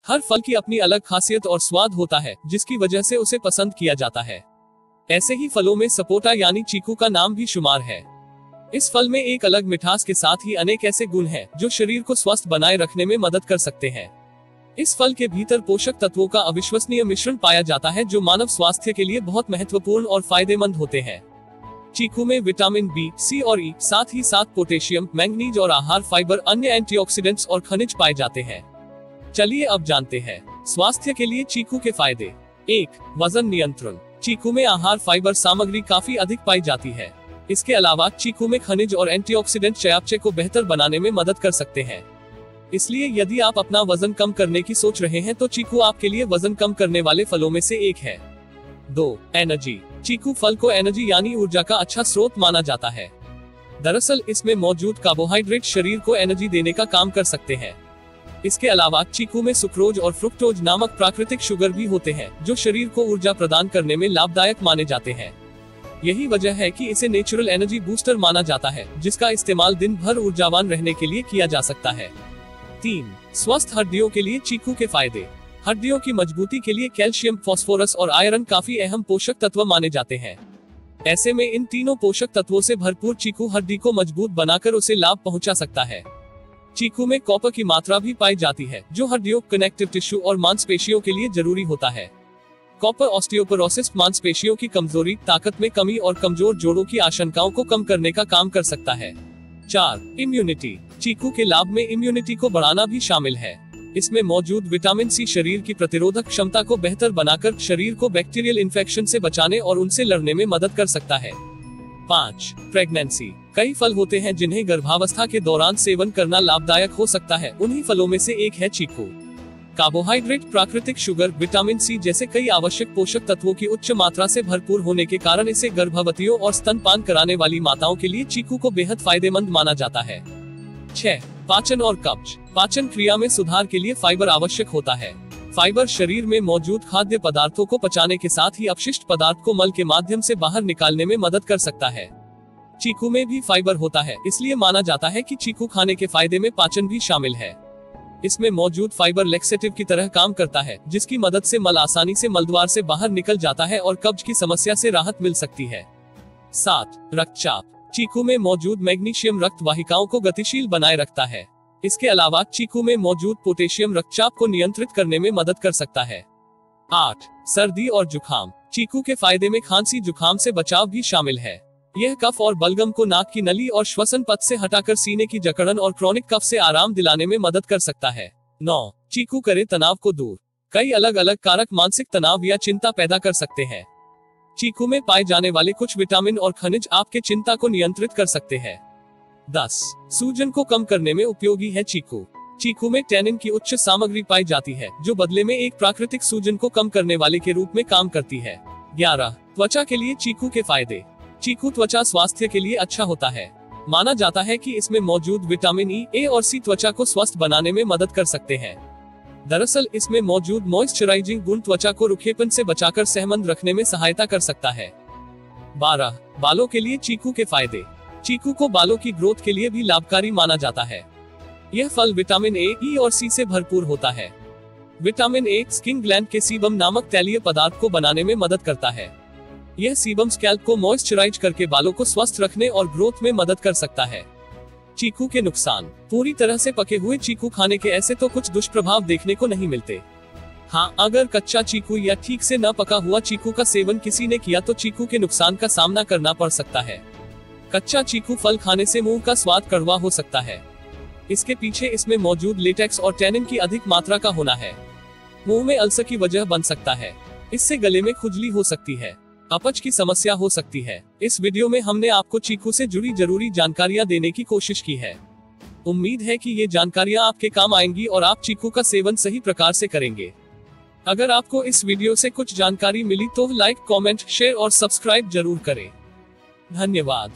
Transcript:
हर फल की अपनी अलग खासियत और स्वाद होता है, जिसकी वजह से उसे पसंद किया जाता है। ऐसे ही फलों में सपोटा यानी चीकू का नाम भी शुमार है। इस फल में एक अलग मिठास के साथ ही अनेक ऐसे गुण हैं जो शरीर को स्वस्थ बनाए रखने में मदद कर सकते हैं। इस फल के भीतर पोषक तत्वों का अविश्वसनीय मिश्रण पाया जाता है जो मानव स्वास्थ्य के लिए बहुत महत्वपूर्ण और फायदेमंद होते हैं। चीकू में विटामिन बी, सी और ई, साथ ही साथ पोटेशियम, मैंगनीज और आहार फाइबर, अन्य एंटीऑक्सीडेंट्स और खनिज पाए जाते हैं। चलिए अब जानते हैं स्वास्थ्य के लिए चीकू के फायदे। 1. वजन नियंत्रण। चीकू में आहार फाइबर सामग्री काफी अधिक पाई जाती है। इसके अलावा चीकू में खनिज और एंटीऑक्सीडेंट चयापचय को बेहतर बनाने में मदद कर सकते हैं। इसलिए यदि आप अपना वजन कम करने की सोच रहे हैं तो चीकू आपके लिए वजन कम करने वाले फलों में से एक है। 2. एनर्जी। चीकू फल को एनर्जी यानी ऊर्जा का अच्छा स्रोत माना जाता है। दरअसल इसमें मौजूद कार्बोहाइड्रेट शरीर को एनर्जी देने का काम कर सकते हैं। इसके अलावा चीकू में सुक्रोज और फ्रुक्टोज नामक प्राकृतिक शुगर भी होते हैं जो शरीर को ऊर्जा प्रदान करने में लाभदायक माने जाते हैं। यही वजह है कि इसे नेचुरल एनर्जी बूस्टर माना जाता है, जिसका इस्तेमाल दिन भर ऊर्जावान रहने के लिए किया जा सकता है। 3. स्वस्थ हड्डियों के लिए चीकू के फायदे। हड्डियों की मजबूती के लिए कैल्शियम, फास्फोरस और आयरन काफी अहम पोषक तत्व माने जाते हैं। ऐसे में इन तीनों पोषक तत्वों से भरपूर चीकू हड्डी को मजबूत बनाकर उसे लाभ पहुंचा सकता है। चीकू में कॉपर की मात्रा भी पाई जाती है जो हड्डियों, कनेक्टिव टिश्यू और मांसपेशियों के लिए जरूरी होता है। कॉपर ऑस्टियोपोरोसिस, मांसपेशियों की कमजोरी, ताकत में कमी और कमजोर जोड़ों की आशंकाओं को कम करने का काम कर सकता है। 4. इम्यूनिटी। चीकू के लाभ में इम्यूनिटी को बढ़ाना भी शामिल है। इसमें मौजूद विटामिन सी शरीर की प्रतिरोधक क्षमता को बेहतर बनाकर शरीर को बैक्टीरियल इन्फेक्शन से बचाने और उनसे लड़ने में मदद कर सकता है। 5. प्रेगनेंसी। कई फल होते हैं जिन्हें गर्भावस्था के दौरान सेवन करना लाभदायक हो सकता है, उन्हीं फलों में से एक है चीकू। कार्बोहाइड्रेट, प्राकृतिक शुगर, विटामिन सी जैसे कई आवश्यक पोषक तत्वों की उच्च मात्रा से भरपूर होने के कारण इसे गर्भवतियों और स्तनपान कराने वाली माताओं के लिए चीकू को बेहद फायदेमंद माना जाता है। 6. पाचन और कब्ज। पाचन क्रिया में सुधार के लिए फाइबर आवश्यक होता है। फाइबर शरीर में मौजूद खाद्य पदार्थों को पचाने के साथ ही अपशिष्ट पदार्थ को मल के माध्यम से बाहर निकालने में मदद कर सकता है। चीकू में भी फाइबर होता है, इसलिए माना जाता है कि चीकू खाने के फायदे में पाचन भी शामिल है। इसमें मौजूद फाइबर लेक्सेटिव की तरह काम करता है, जिसकी मदद से मल आसानी से मलद्वार से बाहर निकल जाता है और कब्ज की समस्या से राहत मिल सकती है। 7. रक्तचाप। चीकू में मौजूद मैग्नीशियम रक्त वाहिकाओं को गतिशील बनाए रखता है। इसके अलावा चीकू में मौजूद पोटेशियम रक्तचाप को नियंत्रित करने में मदद कर सकता है। 8. सर्दी और जुखाम। चीकू के फायदे में खांसी जुखाम से बचाव भी शामिल है। यह कफ और बलगम को नाक की नली और श्वसन पथ से हटाकर सीने की जकड़न और क्रॉनिक कफ से आराम दिलाने में मदद कर सकता है। 9. चीकू करे तनाव को दूर। कई अलग अलग कारक मानसिक तनाव या चिंता पैदा कर सकते हैं। चीकू में पाए जाने वाले कुछ विटामिन और खनिज आपके चिंता को नियंत्रित कर सकते हैं। 10. सूजन को कम करने में उपयोगी है चीकू। चीकू में टैनिन की उच्च सामग्री पाई जाती है जो बदले में एक प्राकृतिक सूजन को कम करने वाले के रूप में काम करती है। 11. त्वचा के लिए चीकू के फायदे। चीकू त्वचा स्वास्थ्य के लिए अच्छा होता है। माना जाता है कि इसमें मौजूद विटामिन ई, ए और सी त्वचा को स्वस्थ बनाने में मदद कर सकते हैं। दरअसल इसमें मौजूद मॉइस्चराइजिंग गुण त्वचा को रुखेपन से बचाकर सेहतमंद रखने में सहायता कर सकता है। 12. बालों के लिए चीकू के फायदे। चीकू को बालों की ग्रोथ के लिए भी लाभकारी माना जाता है। यह फल विटामिन ए, ई और सी से भरपूर होता है। विटामिन ए स्किन ग्लैंड के सीबम नामक तैलीय पदार्थ को बनाने में मदद करता है। यह सीबम स्कैल्प को मॉइस्चराइज करके बालों को स्वस्थ रखने और ग्रोथ में मदद कर सकता है। चीकू के नुकसान। पूरी तरह से पके हुए चीकू खाने के ऐसे तो कुछ दुष्प्रभाव देखने को नहीं मिलते। हाँ, अगर कच्चा चीकू या ठीक से न पका हुआ चीकू का सेवन किसी ने किया तो चीकू के नुकसान का सामना करना पड़ सकता है। कच्चा चीकू फल खाने से मुंह का स्वाद कड़वा हो सकता है। इसके पीछे इसमें मौजूद लेटेक्स और टैनिन की अधिक मात्रा का होना है। मुंह में अल्सर की वजह बन सकता है। इससे गले में खुजली हो सकती है, अपच की समस्या हो सकती है। इस वीडियो में हमने आपको चीकू से जुड़ी जरूरी जानकारियां देने की कोशिश की है। उम्मीद है कि ये जानकारियां आपके काम आएंगी और आप चीकू का सेवन सही प्रकार से करेंगे। अगर आपको इस वीडियो से कुछ जानकारी मिली तो लाइक, कमेंट, शेयर और सब्सक्राइब जरूर करें। धन्यवाद।